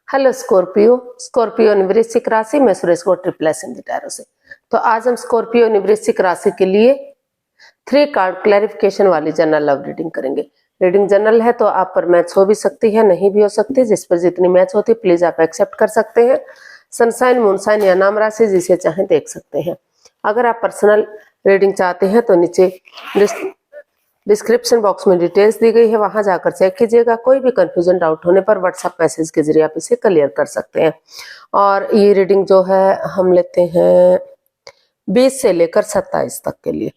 Hello Scorpio. Scorpio वृश्चिक राशि में सुरेश को ट्रिपल एस हिंदी टैरो से। तो आज हम स्कॉर्पियो वृश्चिक राशि के लिए 3 कार्ड क्लैरिफिकेशन वाली जनरल लव रीडिंग करेंगे। रीडिंग जनरल है तो आप पर मैच हो भी सकती है, नहीं भी हो सकती। जिस पर जितनी मैच होती है प्लीज आप एक्सेप्ट कर सकते हैं। सनसाइन, मूनसाइन या नाम राशि जिसे चाहें देख सकते हैं। अगर आप पर्सनल रीडिंग चाहते हैं तो नीचे डिस्क्रिप्शन बॉक्स में डिटेल्स दी गई है, वहां जाकर चेक कीजिएगा। कोई भी कंफ्यूजन डाउट होने पर व्हाट्सएप मैसेज के जरिए आप इसे क्लियर कर सकते हैं। और ये रीडिंग जो है हम लेते हैं 20 से लेकर 27 तक के लिए।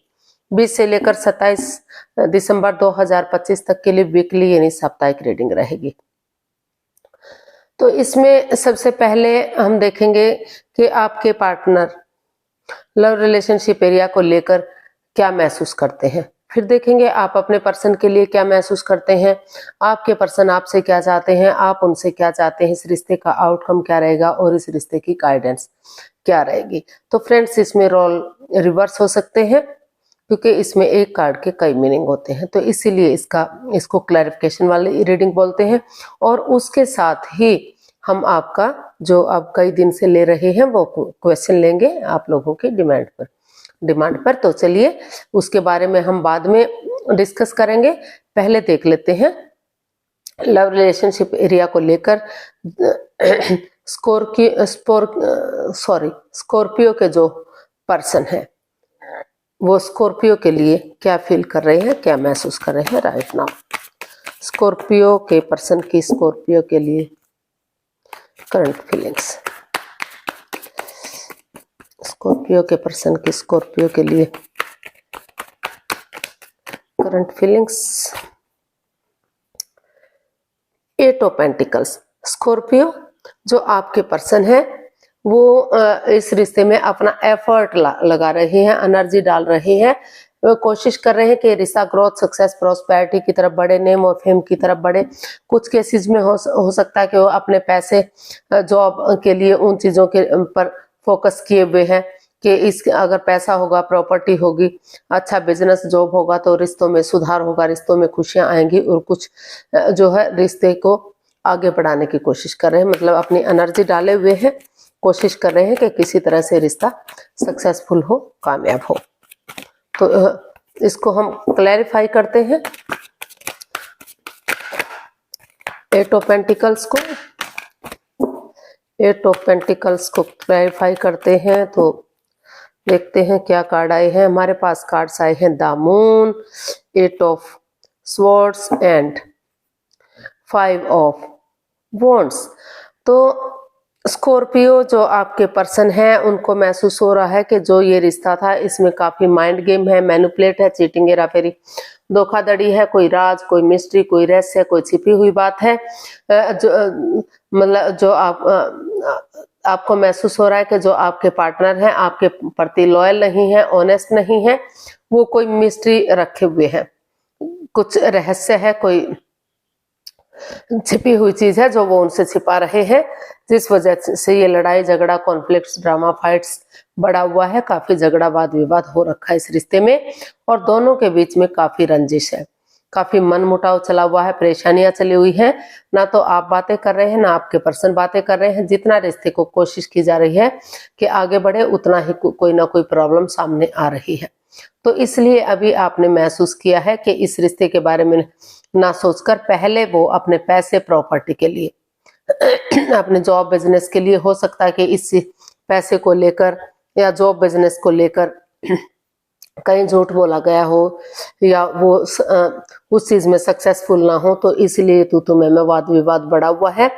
20 से लेकर 27 दिसंबर 2025 तक के लिए वीकली यानी साप्ताहिक रीडिंग रहेगी। तो इसमें सबसे पहले हम देखेंगे कि आपके पार्टनर लव रिलेशनशिप एरिया को लेकर क्या महसूस करते हैं। फिर देखेंगे आप अपने पर्सन के लिए क्या महसूस करते हैं, आपके पर्सन आपसे क्या चाहते हैं, आप उनसे क्या चाहते हैं, इस रिश्ते का आउटकम क्या रहेगा और इस रिश्ते की गाइडेंस क्या रहेगी। तो फ्रेंड्स इसमें रोल रिवर्स हो सकते हैं क्योंकि इसमें एक कार्ड के कई मीनिंग होते हैं, तो इसीलिए इसको क्लैरिफिकेशन वाली रीडिंग बोलते हैं। और उसके साथ ही हम आपका जो आप कई दिन से ले रहे हैं वो क्वेश्चन लेंगे आप लोगों की डिमांड पर। तो चलिए उसके बारे में हम बाद में डिस्कस करेंगे। पहले देख लेते हैं लव रिलेशनशिप एरिया को लेकर स्कॉर्पियो के जो पर्सन है वो स्कॉर्पियो के लिए क्या फील कर रहे हैं, क्या महसूस कर रहे हैं राइट नाउ। स्कॉर्पियो के पर्सन की स्कॉर्पियो के लिए करंट फीलिंग्स। स्कॉर्पियो के पर्सन की स्कॉर्पियो के लिए current feelings. 8 of pentacles. Scorpio जो आपके पर्सन है वो इस रिश्ते में अपना एफर्ट लगा रहे हैं, एनर्जी डाल रहे हैं, वो कोशिश कर रहे हैं कि रिश्ता ग्रोथ, सक्सेस, प्रॉस्पेरिटी की तरफ बढ़े, नेम और फेम की तरफ बढ़े। कुछ केसेस में हो सकता है कि वो अपने पैसे, जॉब के लिए उन चीजों के पर फोकस किए हुए हैं कि इस अगर पैसा होगा, प्रॉपर्टी होगी, अच्छा बिजनेस, जॉब होगा तो रिश्तों में सुधार होगा, रिश्तों में खुशियां आएंगी। और कुछ जो है रिश्ते को आगे बढ़ाने की कोशिश कर रहे हैं, मतलब अपनी एनर्जी डाले हुए हैं, कोशिश कर रहे हैं कि किसी तरह से रिश्ता सक्सेसफुल हो, कामयाब हो। तो इसको हम क्लैरिफाई करते हैं 8 ऑफ पेंटिकल्स को। 8 ऑफ पेंटिकल्स को क्लैरिफाई करते हैं तो देखते हैं क्या कार्ड आए हैं। हमारे पास कार्ड्स आए हैं the moon, 8 of swords and 5 of wands. तो स्कॉर्पियो जो आपके पर्सन है उनको महसूस हो रहा है कि जो ये रिश्ता था इसमें काफी माइंड गेम है, मैनिपुलेट है, चीटिंग, हेराफेरी, धोखाधड़ी है, कोई राज, कोई मिस्ट्री, कोई रहस्य, कोई छिपी हुई बात है। मतलब जो आपको महसूस हो रहा है कि जो आपके पार्टनर हैं आपके प्रति लॉयल नहीं है, ऑनेस्ट नहीं है, वो कोई मिस्ट्री रखे हुए है, कुछ रहस्य है, कोई छिपी हुई चीज है जो वो उनसे छिपा रहे हैं, जिस वजह से ये लड़ाई झगड़ा, कॉन्फ्लिक्ट्स, ड्रामा, फाइट्स बढ़ा हुआ है। काफी झगड़ा, वाद विवाद हो रखा है इस रिश्ते में और दोनों के बीच में काफी रंजिश है, काफी मनमुटाव चला हुआ है, परेशानियां चली हुई हैं। ना तो आप बातें कर रहे हैं ना आपके पर्सन बातें कर रहे हैं। जितना रिश्ते को कोशिश की जा रही है कि आगे बढ़े उतना ही कोई ना कोई प्रॉब्लम सामने आ रही है। तो इसलिए अभी आपने महसूस किया है कि इस रिश्ते के बारे में ना सोचकर पहले वो अपने पैसे, प्रॉपर्टी के लिए, अपने जॉब बिजनेस के लिए, हो सकता है कि इस पैसे को लेकर या जॉब बिजनेस को लेकर कहीं झूठ बोला गया हो या वो उस चीज में सक्सेसफुल ना हो, तो इसलिए तू में वाद विवाद बढ़ा हुआ है।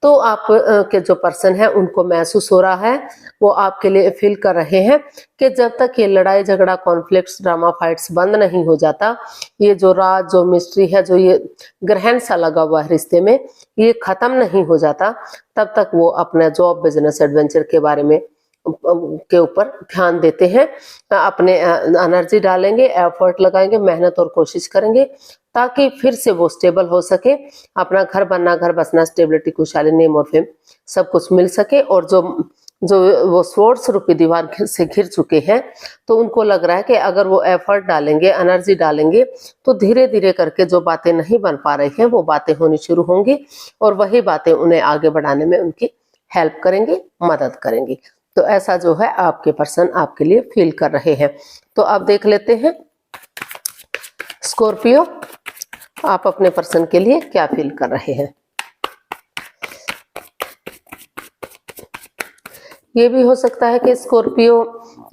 तो आप के जो पर्सन है उनको महसूस हो रहा है, वो आपके लिए फील कर रहे हैं कि जब तक ये लड़ाई झगड़ा, कॉन्फ्लिक्ट्स, ड्रामा, फाइट्स बंद नहीं हो जाता, ये जो राज, जो मिस्ट्री है, जो ये ग्रहण सा लगा हुआ है रिश्ते में, ये खत्म नहीं हो जाता, तब तक वो अपना जॉब, बिजनेस, एडवेंचर के बारे में के ऊपर ध्यान देते हैं, अपने एनर्जी डालेंगे, एफर्ट लगाएंगे, मेहनत और कोशिश करेंगे ताकि फिर से वो स्टेबल हो सके, अपना घर बनना, घर बसना, स्टेबिलिटी, खुशहाली, नेम और फेम सब कुछ मिल सके। और जो जो वो स्वॉर्ड्स रूपी दीवार से घिर चुके हैं, तो उनको लग रहा है कि अगर वो एफर्ट डालेंगे, एनर्जी डालेंगे, तो धीरे धीरे करके जो बातें नहीं बन पा रही हैं वो बातें होनी शुरू होंगी और वही बातें उन्हें आगे बढ़ाने में उनकी हेल्प करेंगी, मदद करेंगी। तो ऐसा जो है आपके पर्सन आपके लिए फील कर रहे हैं। तो अब देख लेते हैं स्कॉर्पियो, आप अपने पर्सन के लिए क्या फील कर रहे हैं। ये भी हो सकता है कि स्कॉर्पियो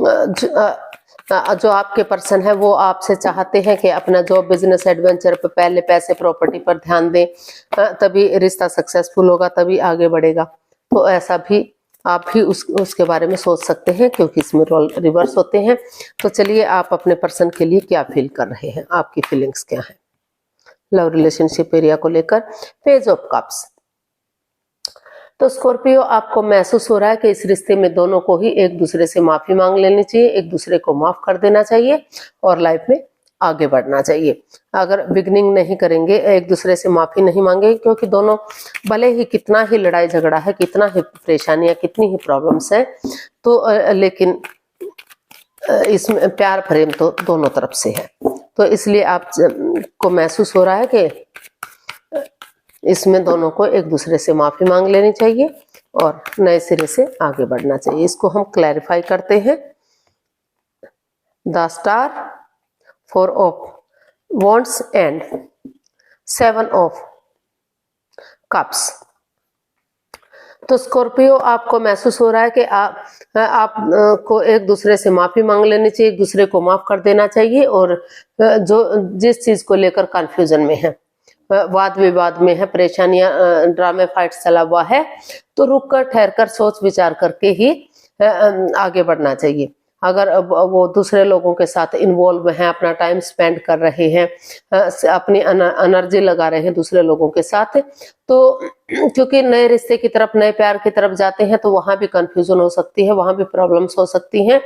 जो आपके पर्सन है वो आपसे चाहते हैं कि अपना जॉब, बिजनेस, एडवेंचर पर पहले पैसे, प्रॉपर्टी पर ध्यान दें, तभी रिश्ता सक्सेसफुल होगा, तभी आगे बढ़ेगा। तो ऐसा भी आप भी उसके बारे में सोच सकते हैं, क्योंकि इसमें रोल रिवर्स होते हैं। तो चलिए आप अपने पर्सन के लिए क्या फील कर रहे हैं, आपकी फीलिंग्स क्या है लव रिलेशनशिप एरिया को लेकर। Page of cups. तो स्कॉर्पियो, आपको महसूस हो रहा है कि इस रिश्ते में दोनों को ही एक दूसरे से माफी मांग लेनी चाहिए, एक दूसरे को माफ कर देना चाहिए और लाइफ में आगे बढ़ना चाहिए। अगर बिगनिंग नहीं करेंगे, एक दूसरे से माफी नहीं मांगेंगे, क्योंकि दोनों भले ही कितना ही लड़ाई झगड़ा है, कितना ही परेशानियां, कितनी ही प्रॉब्लम्स है, तो लेकिन इसमें प्यार प्रेम तो दोनों तरफ से है। तो इसलिए आपको महसूस हो रहा है कि इसमें दोनों को एक दूसरे से माफी मांग लेनी चाहिए और नए सिरे से आगे बढ़ना चाहिए। इसको हम क्लैरिफाई करते हैं। The star, 4 of wands and 7 of cups. तो स्कॉर्पियो, आपको महसूस हो रहा है कि आप को एक दूसरे से माफी मांग लेनी चाहिए, एक दूसरे को माफ कर देना चाहिए और जिस चीज को लेकर कंफ्यूजन में है, वाद विवाद में है, परेशानियां, ड्रामे फाइट्स चला हुआ है, तो रुक कर, ठहर कर, सोच विचार करके ही आगे बढ़ना चाहिए। अगर वो दूसरे लोगों के साथ इन्वॉल्व हैं, अपना टाइम स्पेंड कर रहे हैं, अपनी एनर्जी लगा रहे हैं दूसरे लोगों के साथ, तो क्योंकि नए रिश्ते की तरफ, नए प्यार की तरफ जाते हैं, तो वहां भी कंफ्यूजन हो सकती है, वहां भी प्रॉब्लम्स हो सकती हैं।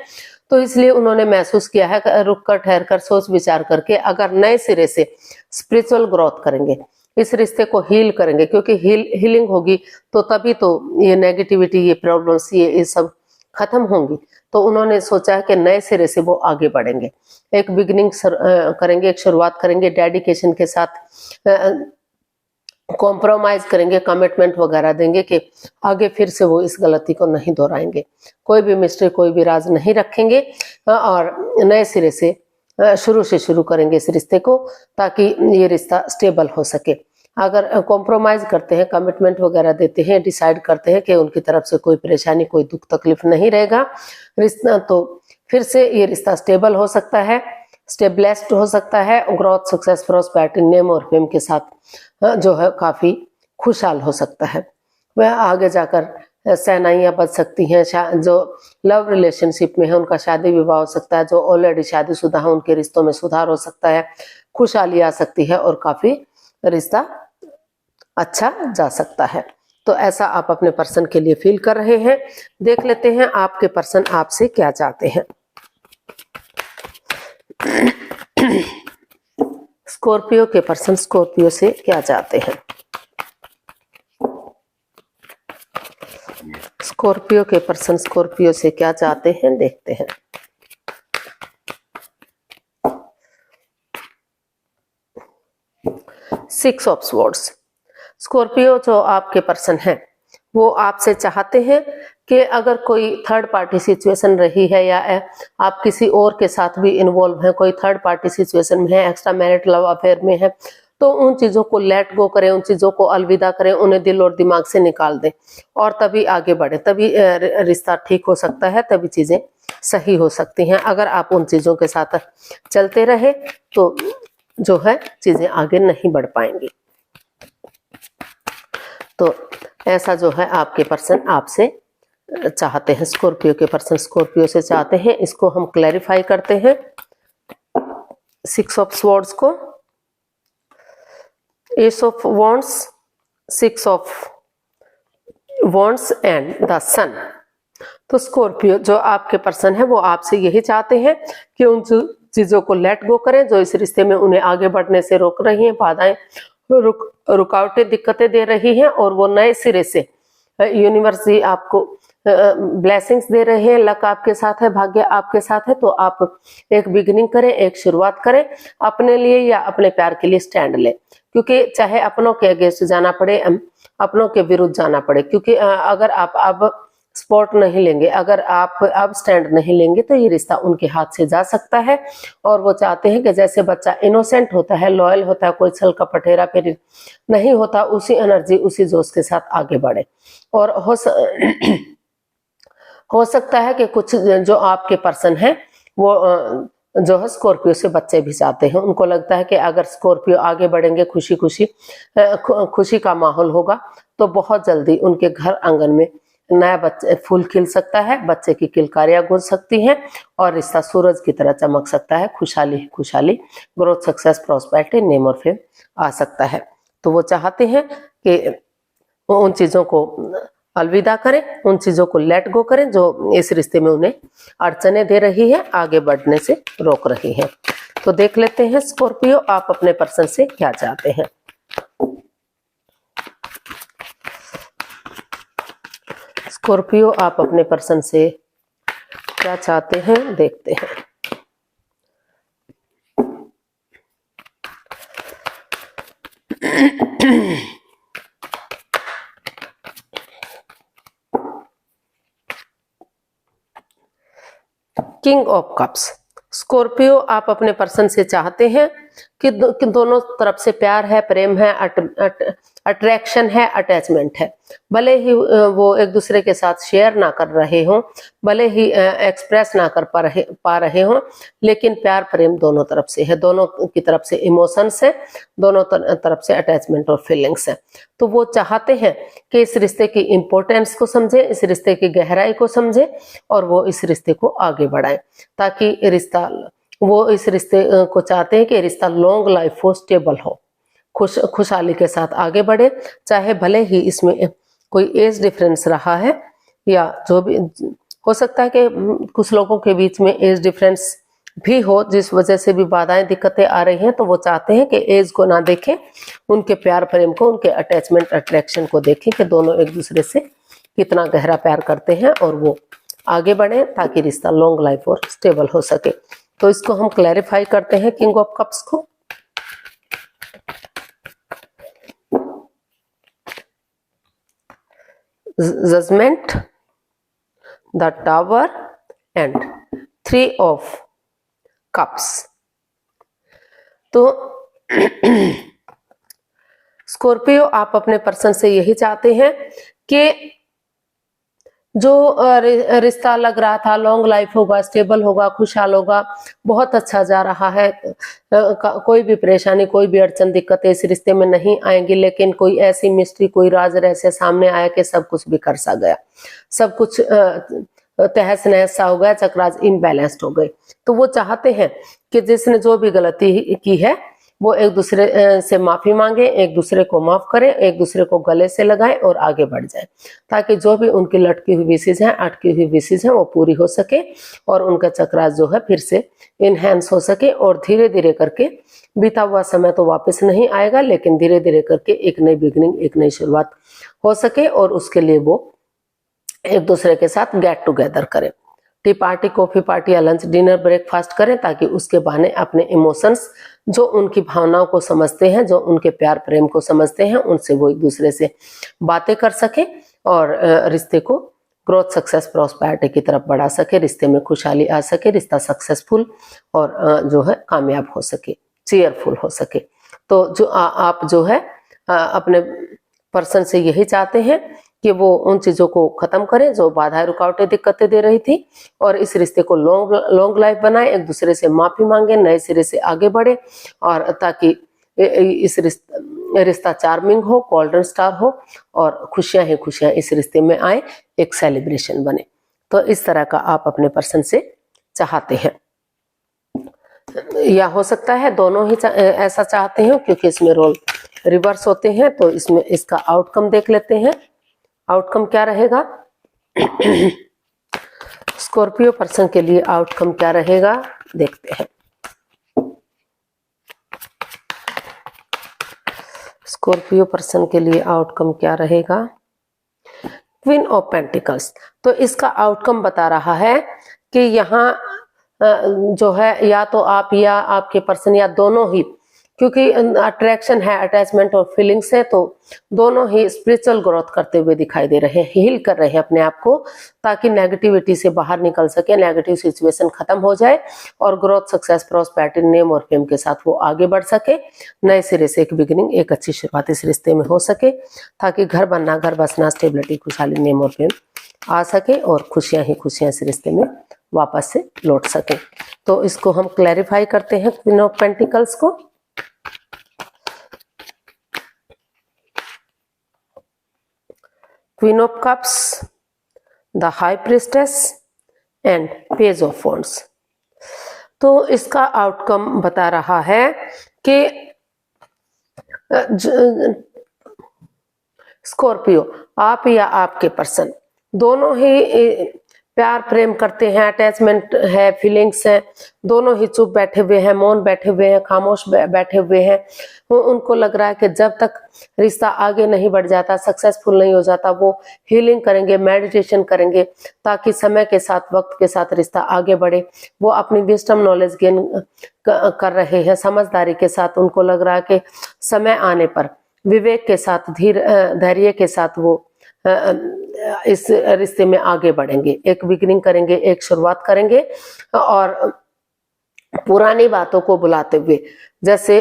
तो इसलिए उन्होंने महसूस किया है कि रुक कर, ठहर कर, सोच विचार करके अगर नए सिरे से स्पिरिचुअल ग्रोथ करेंगे, इस रिश्ते को हील करेंगे, क्योंकि हीलिंग होगी तो तभी तो ये नेगेटिविटी, ये प्रॉब्लम्स, ये सब खत्म होंगी। तो उन्होंने सोचा है कि नए सिरे से वो आगे बढ़ेंगे, एक बिगिनिंग करेंगे, एक शुरुआत करेंगे, डेडिकेशन के साथ कॉम्प्रोमाइज करेंगे, कमिटमेंट वगैरह देंगे कि आगे फिर से वो इस गलती को नहीं दोहराएंगे, कोई भी मिस्टेक, कोई भी राज नहीं रखेंगे और नए सिरे से शुरू से शुरू करेंगे इस रिश्ते को, ताकि ये रिश्ता स्टेबल हो सके। अगर कॉम्प्रोमाइज करते हैं, कमिटमेंट वगैरह देते हैं, डिसाइड करते हैं कि उनकी तरफ से कोई परेशानी, कोई दुख तकलीफ नहीं रहेगा रिश्ता, तो फिर से ये रिश्ता स्टेबल हो सकता है, स्टेबलाइज्ड हो सकता है, ग्रोथ, सक्सेस, प्रॉस्पेरिटी, नेम और फेम के साथ जो है काफी खुशहाल हो सकता है। वह आगे जाकर सेनाइयां बच सकती हैं, जो लव रिलेशनशिप में है उनका शादी विवाह हो सकता है, जो ऑलरेडी शादीशुदा है उनके रिश्तों में सुधार हो सकता है, खुशहाली आ सकती है और काफी रिश्ता अच्छा जा सकता है। तो ऐसा आप अपने पर्सन के लिए फील कर रहे हैं। देख लेते हैं आपके पर्सन आपसे क्या चाहते हैं। स्कॉर्पियो के पर्सन स्कॉर्पियो से क्या चाहते हैं। स्कॉर्पियो के पर्सन स्कॉर्पियो से क्या चाहते हैं, देखते हैं। Six of swords. स्कॉर्पियो, जो आपके पर्सन हैं, वो आपसे चाहते हैं कि अगर कोई थर्ड पार्टी सिचुएशन रही है या आप किसी और के साथ भी इन्वॉल्व हैं, कोई थर्ड पार्टी सिचुएशन में है, एक्स्ट्रा मैरिटल लव अफेयर में है, तो उन चीजों को लेट गो करें, उन चीजों को अलविदा करें, उन्हें दिल और दिमाग से निकाल दें और तभी आगे बढ़े, तभी रिश्ता ठीक हो सकता है, तभी चीजें सही हो सकती हैं। अगर आप उन चीजों के साथ चलते रहे तो जो है चीजें आगे नहीं बढ़ पाएंगी। तो ऐसा जो है आपके पर्सन आपसे चाहते हैं, स्कॉर्पियो के पर्सन स्कॉर्पियो से चाहते हैं। इसको हम क्लैरिफाई करते हैं। सिक्स ऑफ स्वॉर्ड्स को, ace of wands, six of wands and the sun. तो स्कॉर्पियो, जो आपके पर्सन है, वो आपसे यही चाहते हैं कि उन चीजों को लेट गो करें जो इस रिश्ते में उन्हें आगे बढ़ने से रोक रही हैं, बाधाएं, रुकावटें, दिक्कतें दे रही हैं, और वो नए सिरे से यूनिवर्स ही आपको ब्लेसिंग्स दे रहे हैं, लक आपके साथ है, भाग्य आपके साथ है, तो आप एक बिगिनिंग करें, एक शुरुआत करें, अपने लिए या अपने प्यार के लिए स्टैंड लें। क्योंकि चाहे अपनों के अगेंस्ट जाना पड़े, अपनों के विरुद्ध जाना पड़े, क्योंकि अगर आप अब सपोर्ट नहीं लेंगे, अगर आप अब स्टैंड नहीं लेंगे तो ये रिश्ता उनके हाथ से जा सकता है। और वो चाहते हैं कि जैसे बच्चा इनोसेंट होता है, लॉयल होता है, कोई छल कपट हेरा फेरी नहीं होता, उसी एनर्जी उसी जोश के साथ आगे बढ़े। और हो सकता है कि कुछ जो आपके पर्सन है वो जो है स्कॉर्पियो से बच्चे भी चाहते हैं। उनको लगता है कि अगर स्कॉर्पियो आगे बढ़ेंगे, खुशी खुशी खुशी का माहौल होगा, तो बहुत जल्दी उनके घर आंगन में नया बच्चे फूल खिल सकता है, बच्चे की किलकारियां गूंज सकती हैं और रिश्ता सूरज की तरह चमक सकता है। खुशहाली खुशहाली, ग्रोथ, सक्सेस, प्रॉस्पेरिटी, नेम और फेम आ सकता है। तो वो चाहते हैं कि उन चीजों को अलविदा करें, उन चीजों को लेट गो करें जो इस रिश्ते में उन्हें अड़चने दे रही है, आगे बढ़ने से रोक रही है। तो देख लेते हैं स्कॉर्पियो, आप अपने पर्सन से क्या चाहते हैं। स्कॉर्पियो, आप अपने पर्सन से क्या चाहते हैं, देखते हैं। King of cups. स्कॉर्पियो, आप अपने पर्सन से चाहते हैं कि दोनों तरफ से प्यार है, प्रेम है, अट्रैक्शन है, अटैचमेंट है। भले ही वो एक दूसरे के साथ शेयर ना कर रहे हों, भले ही एक्सप्रेस ना कर पा रहे हों, लेकिन प्यार प्रेम दोनों तरफ से है, दोनों की तरफ से इमोशंस है, दोनों तरफ से अटैचमेंट और फीलिंग्स है। तो वो चाहते हैं कि इस रिश्ते की इम्पोर्टेंस को समझे, इस रिश्ते की गहराई को समझे और वो इस रिश्ते को आगे बढ़ाएं, ताकि वो इस रिश्ते को चाहते हैं कि रिश्ता लॉन्ग लाइफ हो, स्टेबल हो, खुशहाली के साथ आगे बढ़े। चाहे भले ही इसमें कोई एज डिफरेंस रहा है या जो भी हो सकता है कि कुछ लोगों के बीच में एज डिफरेंस भी हो, जिस वजह से भी बाधाएं दिक्कतें आ रही हैं, तो वो चाहते हैं कि एज को ना देखें, उनके प्यार प्रेम को, उनके अटैचमेंट अट्रैक्शन को देखें कि दोनों एक दूसरे से कितना गहरा प्यार करते हैं और वो आगे बढ़े, ताकि रिश्ता लॉन्ग लाइफ और स्टेबल हो सके। तो इसको हम क्लैरिफाई करते हैं किंग ऑफ कप्स को। Judgement, the tower and 3 of cups. तो स्कॉर्पियो, आप अपने पर्सन से यही चाहते हैं कि जो रिश्ता लग रहा था लॉन्ग लाइफ होगा, स्टेबल होगा, खुशहाल होगा, बहुत अच्छा जा रहा है, कोई भी परेशानी, कोई भी अड़चन दिक्कतें इस रिश्ते में नहीं आएंगी, लेकिन कोई ऐसी मिस्ट्री, कोई राज रहस्य सामने आया कि सब कुछ बिखर सा गया, सब कुछ तहस नहस सा हो गया, चक्राज इम्बैलेंस्ड हो गए। तो वो चाहते हैं कि जिसने जो भी गलती की है वो एक दूसरे से माफी मांगे, एक दूसरे को माफ करें, एक दूसरे को गले से लगाएं और आगे बढ़ जाए, ताकि जो भी उनकी लटकी हुई विशेष हैं, अटकी हुई विशेष हैं, वो पूरी हो सके और उनका चक्रास जो है फिर से इनहेंस हो सके। और धीरे धीरे करके, बीता हुआ समय तो वापस नहीं आएगा, लेकिन धीरे धीरे करके एक नई बिगनिंग, एक नई शुरुआत हो सके और उसके लिए वो एक दूसरे के साथ गेट टुगेदर करें, टी पार्टी, कॉफी पार्टी या लंच, डिनर, ब्रेकफास्ट करें, ताकि उसके बहाने अपने इमोशंस, जो उनकी भावनाओं को समझते हैं, जो उनके प्यार प्रेम को समझते हैं, उनसे वो एक दूसरे से बातें कर सके और रिश्ते को ग्रोथ, सक्सेस, प्रॉस्पेरिटी की तरफ बढ़ा सके, रिश्ते में खुशहाली आ सके, रिश्ता सक्सेसफुल और जो है कामयाब हो सके, चीयरफुल हो सके। तो जो आप जो है अपने पर्सन से यही चाहते हैं कि वो उन चीजों को खत्म करें जो बाधाएं, रुकावटें, दिक्कतें दे रही थी और इस रिश्ते को लॉन्ग लाइफ बनाए, एक दूसरे से माफी मांगे, नए सिरे से आगे बढ़े और ताकि इस रिश्ता चार्मिंग हो, गोल्डन स्टार हो और खुशियां ही खुशियां इस रिश्ते में आए, एक सेलिब्रेशन बने। तो इस तरह का आप अपने पर्सन से चाहते हैं, या हो सकता है दोनों ही ऐसा चाहते हैं, क्योंकि इसमें रोल रिवर्स होते हैं। तो इसमें इसका आउटकम देख लेते हैं, आउटकम क्या रहेगा। स्कॉर्पियो पर्सन के लिए आउटकम क्या रहेगा, देखते हैं। स्कॉर्पियो पर्सन के लिए आउटकम क्या रहेगा। क्वीन ऑफ पेंटिकल्स, तो इसका आउटकम बता रहा है कि यहाँ जो है या तो आप या आपके पर्सन या दोनों ही, क्योंकि अट्रैक्शन है, अटैचमेंट और फीलिंग्स है, तो दोनों ही स्पिरिचुअल ग्रोथ करते हुए दिखाई दे रहे हैं, हील कर रहे हैं अपने आप को, ताकि नेगेटिविटी से बाहर निकल सके, नेगेटिव सिचुएशन खत्म हो जाए और ग्रोथ, सक्सेस, प्रॉस्पेरिटी, नेम और फेम के साथ वो आगे बढ़ सके, नए सिरे से एक बिगिनिंग, एक अच्छी शुरुआत इस रिश्ते में हो सके, ताकि घर बनना, घर बसना, स्टेबिलिटी, खुशहाली, नेम और फेम आ सके और खुशियां ही खुशियां इस रिश्ते में वापस से लौट सके। तो इसको हम क्लैरिफाई करते हैं क्वीन ऑफ पेंटिकल्स को। Queen of cups, the high priestess and page of wands. तो इसका आउटकम बता रहा है कि स्कॉर्पियो, आप या आपके पर्सन दोनों ही प्यार प्रेम करते हैं, अटैचमेंट है, फीलिंग्स है, दोनों ही चुप बैठे हुए हैं, मौन बैठे हुए हैं, खामोश बैठे हुए हैं। उनको लग रहा है कि जब तक रिश्ता आगे नहीं बढ़ जाता, सक्सेसफुल नहीं हो जाता, वो हीलिंग करेंगे, मेडिटेशन करेंगे, ताकि समय के साथ, वक्त के साथ रिश्ता आगे बढ़े। वो अपनी विजडम, नॉलेज गेन कर रहे हैं, समझदारी के साथ। उनको लग रहा है कि समय आने पर विवेक के साथ, धैर्य के साथ वो इस रिश्ते में आगे बढ़ेंगे, एक बिगिनिंग करेंगे, एक शुरुआत करेंगे, और पुरानी बातों को बुलाते हुए, जैसे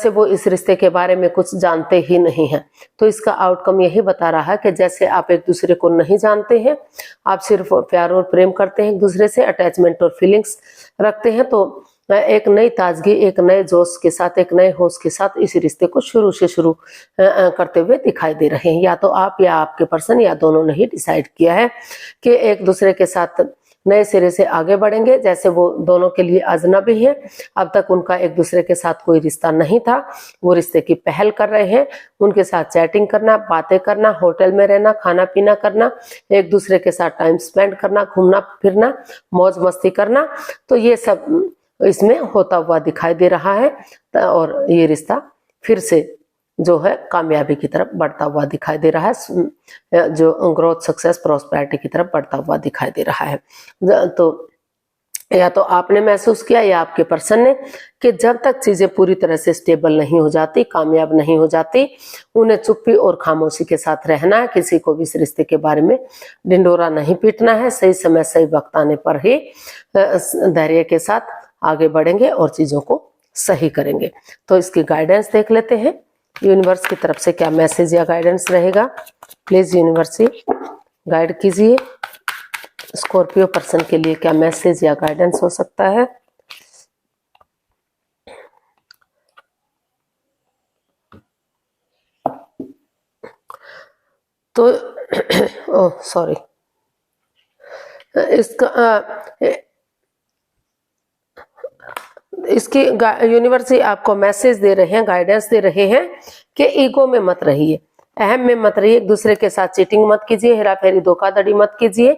वो इस रिश्ते के बारे में कुछ जानते ही नहीं हैं। तो इसका आउटकम यही बता रहा है कि जैसे आप एक दूसरे को नहीं जानते हैं, आप सिर्फ प्यार और प्रेम करते हैं एक दूसरे से, अटैचमेंट और फीलिंग्स रखते हैं, तो एक नई ताजगी, एक नए जोश के साथ, एक नए होश के साथ इस रिश्ते को शुरू से शुरू करते हुए दिखाई दे रहे हैं। या तो आप या आपके पर्सन या दोनों ने ही डिसाइड किया है कि एक दूसरे के साथ नए सिरे से आगे बढ़ेंगे। जैसे वो दोनों के लिए अजनबी है, अब तक उनका एक दूसरे के साथ कोई रिश्ता नहीं था, वो रिश्ते की पहल कर रहे हैं। उनके साथ चैटिंग करना, बातें करना, होटल में रहना, खाना पीना करना, एक दूसरे के साथ टाइम स्पेंड करना, घूमना फिरना, मौज मस्ती करना, तो ये सब इसमें होता हुआ दिखाई दे रहा है। और ये रिश्ता फिर से जो है कामयाबी की तरफ बढ़ता हुआ दिखाई दे रहा है, जो ग्रोथ, सक्सेस, प्रॉस्पेरिटी की तरफ बढ़ता हुआ दिखाई दे रहा है। तो या तो आपने महसूस किया या आपके पर्सन ने कि जब तक चीजें पूरी तरह से स्टेबल नहीं हो जाती, कामयाब नहीं हो जाती, उन्हें चुप्पी और खामोशी के साथ रहना है। किसी को भी इस रिश्ते के बारे में ढिंडोरा नहीं पीटना है। सही समय, सही वक्त आने पर ही धैर्य के साथ आगे बढ़ेंगे और चीजों को सही करेंगे। तो इसकी गाइडेंस देख लेते हैं, यूनिवर्स की तरफ से क्या मैसेज या गाइडेंस रहेगा। प्लीज यूनिवर्स गाइड कीजिए, स्कॉर्पियो पर्सन के लिए क्या मैसेज या गाइडेंस हो सकता है। तो सॉरी, इसकी यूनिवर्स आपको मैसेज दे रहे हैं, गाइडेंस दे रहे हैं कि ईगो में मत रहिए, अहम में मत रहिए, एक दूसरे के साथ चीटिंग मत कीजिए, हेरा फेरी, धोखाधड़ी मत कीजिए,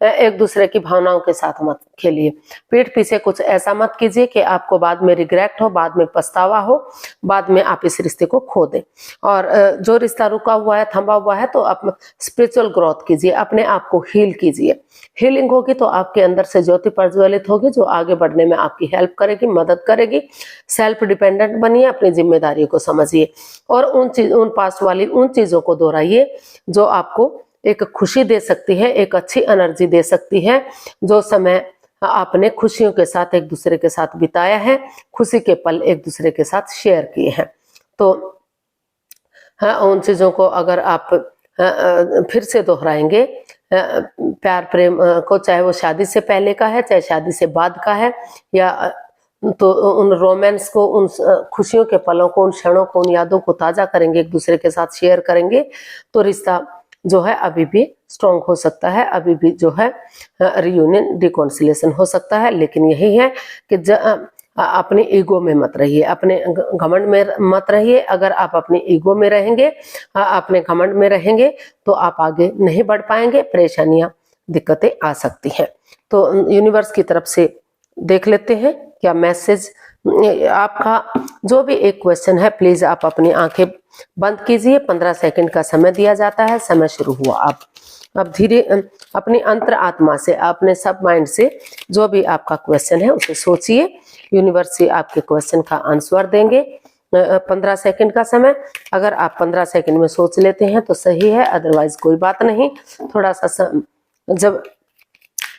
एक दूसरे की भावनाओं के साथ मत खेलिए, पीठ पीछे कुछ ऐसा मत कीजिए कि आपको बाद में रिग्रेट हो, बाद में पछतावा हो, बाद में आप इस रिश्ते को खो दें। और जो रिश्ता रुका हुआ है, थमा हुआ है, तो आप स्पिरिचुअल ग्रोथ कीजिए, अपने आप को हील कीजिए। हीलिंग होगी तो आपके अंदर से ज्योति प्रज्वलित होगी, जो आगे बढ़ने में आपकी हेल्प करेगी, मदद करेगी। सेल्फ डिपेंडेंट बनिए, अपनी जिम्मेदारियों को समझिए और उन पास्ट वाली उन चीजों को दोहराइए जो आपको एक खुशी दे सकती है, एक अच्छी एनर्जी दे सकती है। जो समय आपने खुशियों के साथ एक दूसरे के साथ बिताया है, खुशी के पल एक दूसरे के साथ शेयर किए हैं, तो उन चीजों को अगर आप फिर से दोहराएंगे, प्यार प्रेम को, चाहे वो शादी से पहले का है, चाहे शादी से बाद का है, या तो उन रोमांस को, उन खुशियों के पलों को, उन क्षणों को, उन यादों को ताजा करेंगे, एक दूसरे के साथ शेयर करेंगे, तो रिश्ता जो है अभी भी स्ट्रॉन्ग हो सकता है, अभी भी जो है रियूनियन, रिकॉन्सिलेशन हो सकता है। लेकिन यही है कि अपनी ईगो में मत रहिए, अपने घमंड में मत रहिए। अगर आप अपनी ईगो में रहेंगे, अपने घमंड में रहेंगे, तो आप आगे नहीं बढ़ पाएंगे, परेशानियां, दिक्कतें आ सकती हैं। तो यूनिवर्स की तरफ से देख लेते हैं क्या मैसेज आपका। जो भी एक क्वेश्चन है, प्लीज आप अपनी आंखें बंद कीजिए। 15 सेकंड का समय दिया जाता है। समय शुरू हुआ। आप अब धीरे अपनी अंतर आत्मा से, अपने सब माइंड से जो भी आपका क्वेश्चन है उसे सोचिए। यूनिवर्स से आपके क्वेश्चन का आंसर देंगे। 15 सेकंड का समय, अगर आप 15 सेकंड में सोच लेते हैं तो सही है, अदरवाइज कोई बात नहीं। थोड़ा सा जब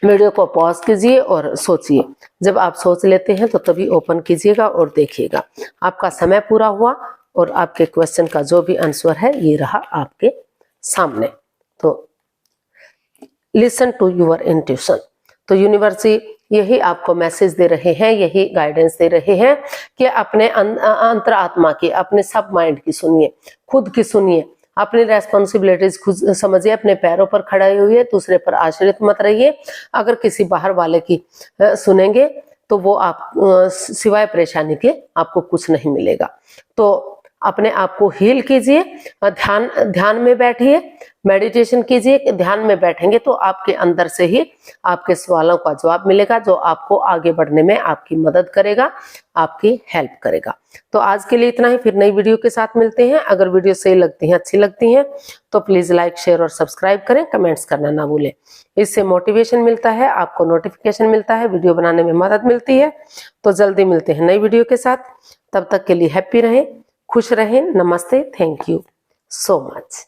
वीडियो को पॉज कीजिए और सोचिए। जब आप सोच लेते हैं तो तभी ओपन कीजिएगा और देखिएगा। आपका समय पूरा हुआ और आपके क्वेश्चन का जो भी आंसर है ये रहा आपके सामने। तो लिसन टू योर इंट्यूशन। तो यूनिवर्स यही आपको मैसेज दे रहे हैं, यही गाइडेंस दे रहे हैं कि अपने अंतरात्मा की, अपने सब माइंड की सुनिए, खुद की सुनिए, अपनी रेस्पॉन्सिबिलिटीज खुद समझिए, अपने पैरों पर खड़े हुए, दूसरे पर आश्रित मत रहिए। अगर किसी बाहर वाले की सुनेंगे तो वो आप सिवाय परेशानी के आपको कुछ नहीं मिलेगा। तो अपने आप को हील कीजिए, ध्यान में बैठिए, मेडिटेशन कीजिए। ध्यान में बैठेंगे तो आपके अंदर से ही आपके सवालों का जवाब मिलेगा, जो आपको आगे बढ़ने में आपकी मदद करेगा, आपकी हेल्प करेगा। तो आज के लिए इतना ही, फिर नई वीडियो के साथ मिलते हैं। अगर वीडियो सही लगती है, अच्छी लगती है तो प्लीज लाइक, शेयर और सब्सक्राइब करें। कमेंट्स करना ना भूलें। इससे मोटिवेशन मिलता है, आपको नोटिफिकेशन मिलता है, वीडियो बनाने में मदद मिलती है। तो जल्दी मिलते हैं नई वीडियो के साथ। तब तक के लिए हैप्पी रहें, खुश रहें। नमस्ते, थैंक यू सो मच।